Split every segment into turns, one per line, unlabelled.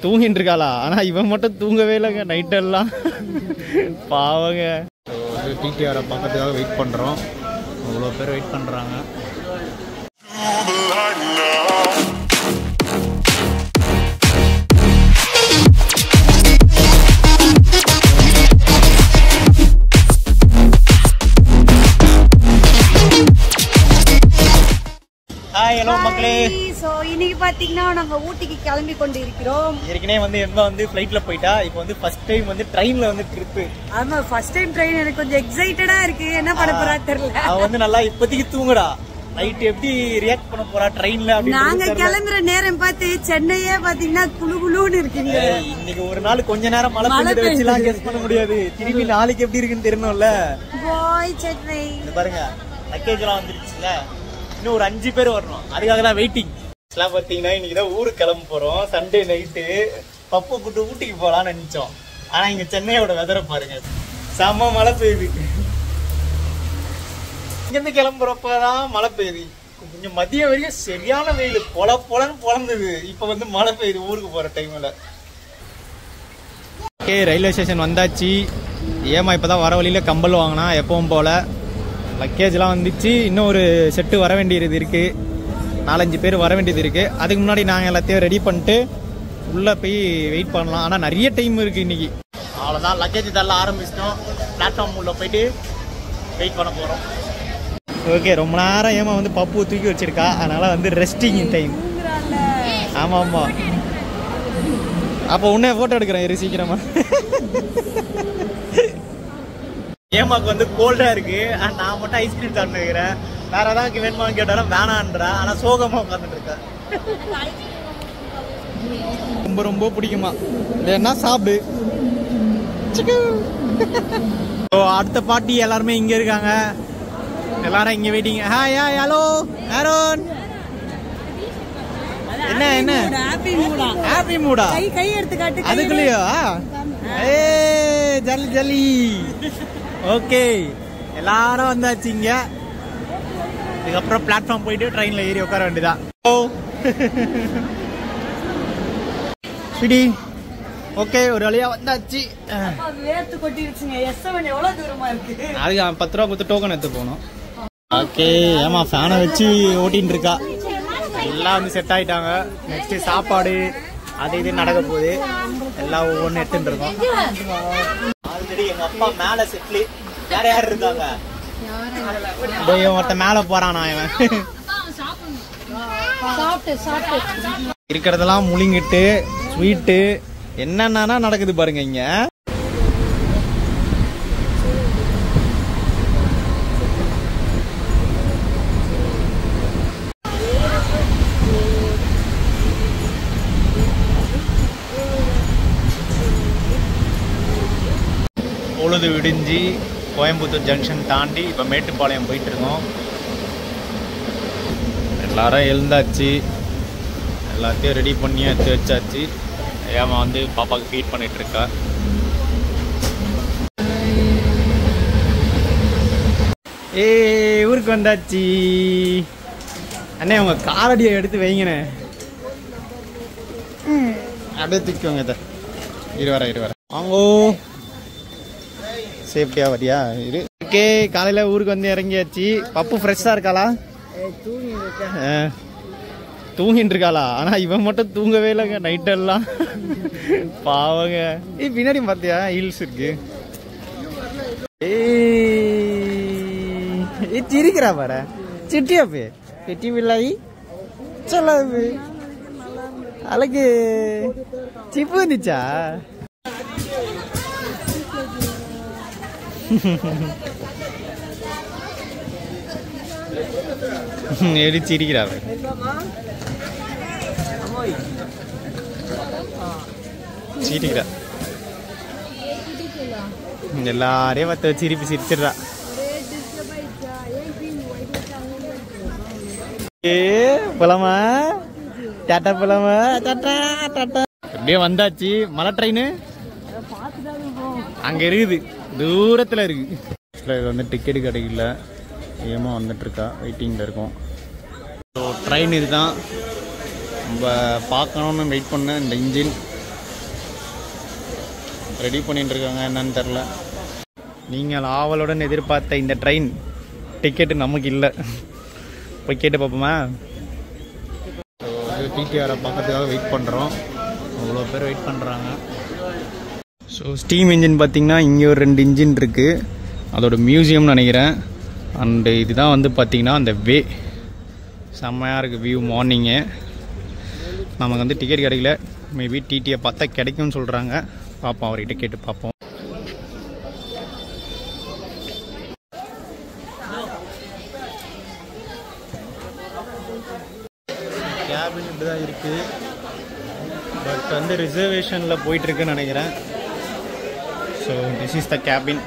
தூங்கிட்டு இருக்காளா? ஆனால் இவன் மட்டும் தூங்கவே இல்லைங்க நைட்டெல்லாம். பாவங்க. வந்து டிடிஆரை பார்க்கறதுக்காக வெயிட் பண்ணுறோம். அவ்வளோ பேர் வெயிட் பண்ணுறாங்க. ஹலோ மக்களே.
ஸோ இன்னைக்கு பார்த்தீங்கன்னா நாங்கள் ஊட்டிக்கு கிளம்பி கொண்டு இருக்கிறோம்.
ஏற்கனவே வந்து எம்மா வந்து ஃப்ளைட்டில் போயிட்டா. இப்போ வந்து ஃபர்ஸ்ட் டைம் வந்து ட்ரெயினில் வந்து ட்ரிப்பு.
ஆமாம், ஃபர்ஸ்ட் டைம் ட்ரெயின். எனக்கு கொஞ்சம் எக்ஸைட்டடாக இருக்கு. என்ன பண்ண போறா தெரியல.
அவன் வந்து நல்லா இப்போதைக்கு தூங்குறா. நைட் எப்படி ரியாக்ட் பண்ண போறா ட்ரெயின்ல?
நாங்க கிளம்புற நேரம் பார்த்து சென்னையே பாத்தீங்கன்னா குளு குளுன்னு இருக்குங்க.
இன்னைக்கு ஒரு நாள் கொஞ்ச நேரம் மழை பெய்ஞ்சு வச்சுலாம் கெஸ் பண்ண முடியாது. திரும்பி நாளைக்கு எப்படி இருக்குன்னு தெரியணும்ல.
பாய் சென்னை.
பாருங்க லக்கேஜ் எல்லாம் வந்துருச்சுல. இன்னும் ஒரு 5 பேர் வரணும். அதுக்காக தான் வெயிட்டிங். எல்லாம் பாத்தீங்கன்னா இன்னைக்குதான் ஊருக்கு கிளம்ப போறோம். சண்டே நைட்டு பப்பு கூட்டு ஊட்டிக்கு போலான்னு நினைச்சோம். ஆனா இங்க சென்னையோட வெதரை பாருங்க, செம்ம மழை பெய்யுது. இங்கிருந்து கிளம்புறப்பதான் மழை பெய்யுது. கொஞ்சம் மதியம் வரைக்கும் சரியான வெயில், பொலன்னு பொழந்தது. இப்ப வந்து மழை பெய்யுது ஊருக்கு போற டைம்ல. ஓகே, ரயில்வே ஸ்டேஷன் வந்தாச்சு. ஏமா இப்பதான் வர வழியில கம்பல் வாங்கினா எப்பவும் போல. லக்கேஜ்லாம் வந்துச்சு. இன்னும் ஒரு செட்டு வர வேண்டியது இருக்கு. 4-5 பேர் வர வேண்டியது இருக்கு. அதுக்கு முன்னாடி நாங்கள் எல்லாத்தையும் ரெடி பண்ணிட்டு உள்ள போய் வெயிட் பண்ணலாம். ஆனால் நிறைய டைம் இருக்கு இன்னைக்கு. அவ்வளோதான், லக்கேஜ் தள்ள ஆரம்பிச்சிட்டோம். பிளாட்ஃபார்ம் உள்ள போயிட்டு வெயிட் பண்ண போகிறோம். ஓகே, ரொம்ப நேரம் ஏமா வந்து பப்பு தூக்கி வச்சிருக்கா. அதனால வந்து ரெஸ்டிங் டைம். ஆமாம் ஆமாம். அப்போ உடனே ஃபோட்டோ எடுக்கிறேன் இரு சீக்கிரமா. ஏமாக்கு வந்து கோல்டா இருக்கு. நான் மட்டும் ஐஸ்கிரீம் சாப்பிட்டுக்கிறேன். வேற ஏதாவது வேணுமான்னு கேட்டாலும் வேணான்றா. ஆனா சோகமா உட்காந்துட்டு இருக்கேன். ரொம்ப ரொம்ப பிடிக்குமா இல்லைன்னா சாப்பிடு. அடுத்த பாட்டி எல்லாருமே இங்க இருக்காங்க. எல்லாரும் இங்க waiting. Hi hi hello Aaron. என்ன என்ன ஹாப்பி மூடா?
கை எடுத்து காட்டு.
அதுக்குள்ளயா? ஏய் ஜல்லி ஜல்லி. ஓகே, எல்லாரும் வந்தாச்சு இங்க. இதுக்கப்புறம் பிளாட்ஃபார்ம் போயிட்டு ட்ரெயின்ல ஏறி உட்கார வேண்டியதான். ஓகே, ஒரு வழியா வந்தாச்சு.
வேர்த்து கொட்டிருச்சுங்க. S7 எவ்வளவு தூரமா இருக்கு?
அதுக்கு 10 ரூபா கொடுத்து டோக்கன் எடுத்து போகணும். ஓகே, ஏமா ஃபேனை வச்சு ஓட்டின்னு இருக்கா. எல்லாம் வந்து செட் ஆயிட்டாங்க. நெக்ஸ்ட் சாப்பாடு அது இது நடக்க போகுது. எல்லாம் ஒவ்வொன்று எடுத்துட்டு இருக்கோம். ஆல்ரெடி எங்க அப்பா மேல செட்லி. வேற யாரு இருக்காங்க? ஒருத்த மேல போறானா இவன். இருக்கிறதெல்லாம் முழுங்கிட்டு ஸ்வீட்டு என்னன்னா நடக்குது பாருங்க இங்க. பொழுது விடிஞ்சு கோயம்புத்தூர் ஜங்ஷன் தாண்டி இப்போ மேட்டுப்பாளையம் போயிட்டு இருக்கோம். எல்லாரும் எழுந்தாச்சு. எல்லாத்தையும் ரெடி பண்ணி எடுத்து வச்சாச்சு. ஏமா வந்து பாப்பாவுக்கு ஃபீட் பண்ணிட்டு இருக்கா. ஊருக்கு வந்தாச்சு. அண்ணே உங்க காலடியை எடுத்து வைங்கண்ணே. அப்படியே தூக்கிக்கோங்க. இதை இருவர வாங்கோ. சேஃப்டியா வரியா இரு. ஓகே, காலையில ஊருக்கு வந்து இறங்கியாச்சு. பப்பு ஃப்ரெஷ்ஷா இருக்காளா? தூங்கிட்டு இருக்காளா? ஆனா இவன் மட்டும் தூங்கவே இல்லைங்க நைட்டெல்லாம். பாவங்க. பின்னாடி பார்த்தியா ஹீல்ஸ் இருக்கு. சிரிக்கிறா பாரு. சிட்டியா பே பெட்டி பிள்ளாயி சொல்லாது அழகு சிப்பு வந்துச்சா? சிரிக்கிறா. சிரிக்கிறா. எல்லாரையும் பத்த சிரிப்பு சிரிச்சிடுறா. போலாமா? டாட்டா போலாமா? Tata tata. அப்படியே வந்தாச்சு. மலை ட்ரெயின் அங்க இருக்குது, தூரத்துல இருக்கு. இது வந்து டிக்கெட் கிடைக்கல. ஏமா வந்துட்டு இருக்கா, வெயிட்டிங்ல இருக்கும். ஸோ ட்ரெயின் இதுதான். நம்ம பார்க்கணும்னு வெயிட் பண்ண இந்த இன்ஜின் ரெடி பண்ணிட்டு இருக்காங்க, என்னன்னு தெரில. நீங்கள் ஆவலுடன் எதிர்பார்த்த இந்த ட்ரெயின் டிக்கெட்டு நமக்கு இல்லை. போய் கேட்டு பார்ப்போமா? டிடிஆரை பார்க்கறதுக்காக வெயிட் பண்ணுறோம். அவ்வளோ பேர் வெயிட் பண்ணுறாங்க. ஸோ ஸ்டீம் இன்ஜின் பார்த்திங்கன்னா இங்கே ஒரு 2 இன்ஜின் இருக்குது. அதோட மியூசியம்னு நினைக்கிறேன். அண்டு இதுதான் வந்து பார்த்திங்கன்னா அந்த வே செம்மையாக இருக்குது வியூ. மார்னிங்கு நமக்கு வந்து டிக்கெட் கிடைக்கல. மேபி டிடியை பார்த்தா கிடைக்கும்னு சொல்கிறாங்க. பார்ப்போம், அவர்கிட்ட கேட்டு பார்ப்போம். கேபின் இப்படி தான் இருக்குது. பட் வந்து ரிசர்வேஷனில் போயிட்டுருக்குன்னு நினைக்கிறேன். So this is the cabin.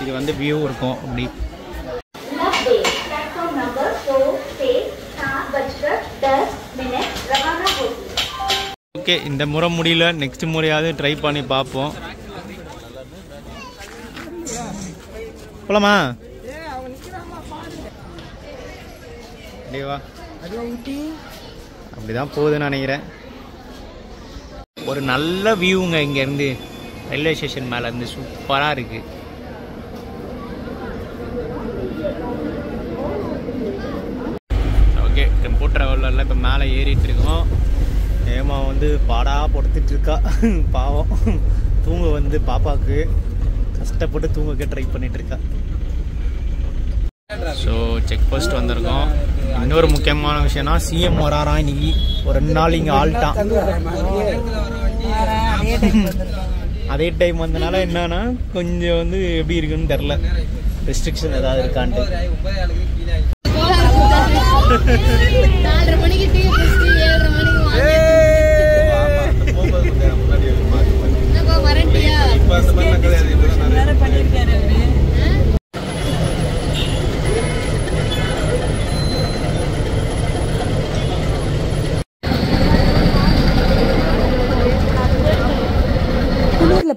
இது வந்து வியூ இருக்கும் அப்படி. ஓகே, இந்த முறை முடியல, நெக்ஸ்ட் முறையாவது ட்ரை பண்ணி பார்ப்போம். போலாமா? அப்படிதான் போகுதுன்னு நினைக்கிறேன். ஒரு நல்ல வியூங்க இங்கேருந்து ரயில்வே ஸ்டேஷன் மேலே இருந்து சூப்பராக இருக்கு. ஓகே, டெம்போ ட்ராவலரில் இப்போ மேலே ஏறிட்டு இருக்கோம். ஏமா வந்து பாடா படுத்துட்டு இருக்கா பாவம். தூங்க வந்து பாப்பாவுக்கு கஷ்டப்பட்டு தூங்க ட்ரை பண்ணிட்டு இருக்கா. ஸோ செக் போஸ்ட் வந்திருக்கோம். இன்னொரு முக்கியமான விஷயம்னா சிஎம் வராராம் இன்னைக்கு. ஒரு 2 நாள் இங்கே ஆள்ட்டான். அதே டைம் வந்தனால என்னன்னா கொஞ்சம் வந்து எப்படி இருக்குன்னு தெரில, ரெஸ்ட்ரிக்ஷன் ஏதாவது இருக்கான்ட்டு.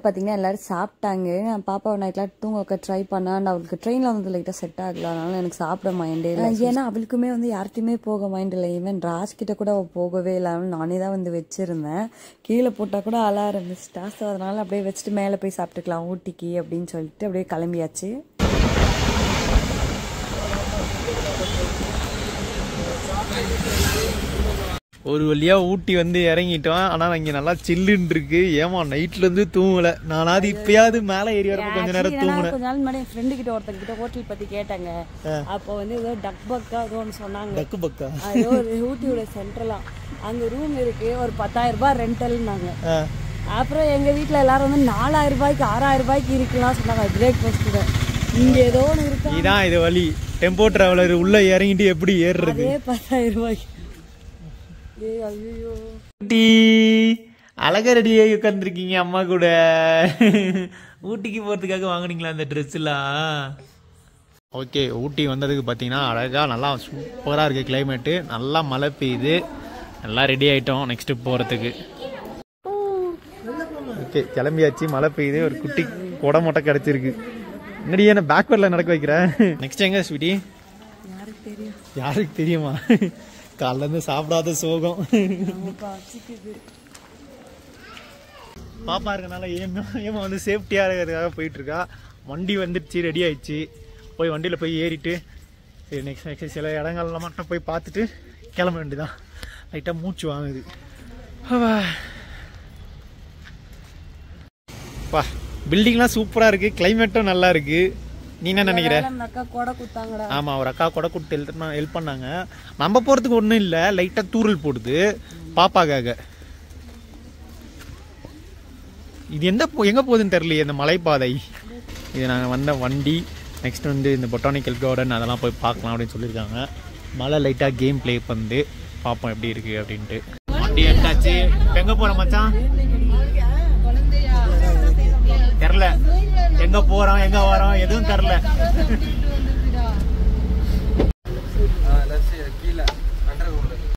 பார்த்தீங்கன்னா எல்லாரும் சாப்பிட்டாங்க. நான் பாப்பாவை நைட்லாம் தூங்க வைக்க ட்ரை பண்ணேன். அண்ட் அவளுக்கு ட்ரெயினில் வந்து லைட்டாக செட் ஆகல. அதனால எனக்கு சாப்பிட மைண்டே இல்லை. ஏன்னா அவளுக்குமே வந்து யார்கிட்டையுமே போக மைண்ட் இல்லை. ஈவன் ராஜ்கிட்ட கூட அவள் போகவே இல்லை. நானே தான் வந்து வச்சிருந்தேன். கீழே போட்டால் கூட அழ ஆரம்பிச்சிட்டா. ஸோ அதனால அப்படியே வச்சுட்டு மேலே போய் சாப்பிட்டுக்கலாம் ஊட்டிக்கு அப்படின்னு சொல்லிட்டு அப்படியே கிளம்பியாச்சு.
ஒரு வழியாக ஊட்டி வந்து இறங்கிட்டோம். ஆனால் இங்கே நல்லா சில்லுன்னு இருக்கு. ஏமா நைட்லேருந்து தூங்கலை. நானாவது இப்பயாவது மேலே ஏறி வரப்போ கொஞ்ச நேரம் தூங்கினேன்.
கொஞ்ச நாள் முன்னாடி என் ஃப்ரெண்டு கிட்ட ஒருத்தங்கிட்ட ஹோட்டல் பற்றி கேட்டாங்க. அப்போ வந்து ஏதோ டக் பக்கா ஏதோ ஒன்று சொன்னாங்க.
டக்கு பக்கா
ஏதோ ஒரு ஊட்டியோட சென்ட்ரலாம் அங்கே ரூம் இருக்கு, ஒரு 10,000 ரூபாய் ரெண்டல்னாங்க. அப்புறம் எங்கள் வீட்டில் எல்லாரும் வந்து 4,000 ரூபாய்க்கு 6,000 ரூபாய்க்கு இருக்கலாம் சொன்னாங்க. பிரேக்ஃபாஸ்ட்டு இங்கே ஏதோ ஒன்று இருக்கு.
இதான் இது வழி. டெம்போ டிராவலர் உள்ள இறங்கிட்டு எப்படி ஏறுறது?
10,000 ரூபாய்க்கு.
அழகா ரெடியாகி உட்காந்துருக்கீங்க அம்மா கூட. ஊட்டிக்கு போறதுக்காக வாங்குனீங்களா அந்த ட்ரெஸ் எல்லாம்? ஓகே, ஊட்டி வந்ததுக்கு பார்த்தீங்கன்னா அழகா நல்லா சூப்பராக இருக்கு கிளைமேட்டு. நல்லா மழை பெய்யுது. நல்லா ரெடி ஆயிட்டோம் நெக்ஸ்ட் போறதுக்கு. ஓகே, கிளம்பியாச்சு. மழை பெய்யுது. ஒரு குட்டி கொடை மட்டும் கிடைச்சிருக்கு. என்னடி என்ன பேக்வர்டில் நடக்க வைக்கிறேன்? நெக்ஸ்ட் எங்க ஸ்வீட்டி? யாருக்கு தெரியுமா? காலைல இருந்து சாப்பிடாத சோகம். பாப்பா இருக்கனால ஏமா வந்து சேஃப்டியா இருக்கிறதுக்காக போயிட்டு இருக்கா. வண்டி வந்துடுச்சு, ரெடி ஆயிடுச்சு. போய் வண்டியில போய் ஏறிட்டு சரி நெக்ஸ்ட் சில இடங்கள்ல மட்டும் போய் பார்த்துட்டு கிளம்ப வேண்டியதான். லைட்டா மூச்சு வாங்குது. பா, பில்டிங்லாம் சூப்பரா இருக்கு. கிளைமேட்டும் நல்லா இருக்கு. நீ என்ன நினைக்கிற? ஆமா, ஒரு அக்கா கொடை கொடுத்து ஹெல்ப் பண்ணாங்க. நம்ம போறதுக்கு ஒன்றும் இல்லை, லைட்டா தூரல் போடுது பாப்பாக்காக. இது எங்க போகுதுன்னு தெரியலையே இந்த மலைப்பாதை. இது நாங்கள் வந்த வண்டி. நெக்ஸ்ட் வந்து இந்த பொட்டானிக்கல் கார்டன் அதெல்லாம் போய் பார்க்கலாம் அப்படின்னு சொல்லியிருக்காங்க. மழை லைட்டாக கேம் பிளே பண்ணி பார்ப்போம் எப்படி இருக்கு அப்படின்ட்டு. வண்டி எடுத்தாச்சு. எங்க போறோம் மச்சான்? தெரில. எங்க போறோம் எங்க வரோம் எதுவும் தெரில.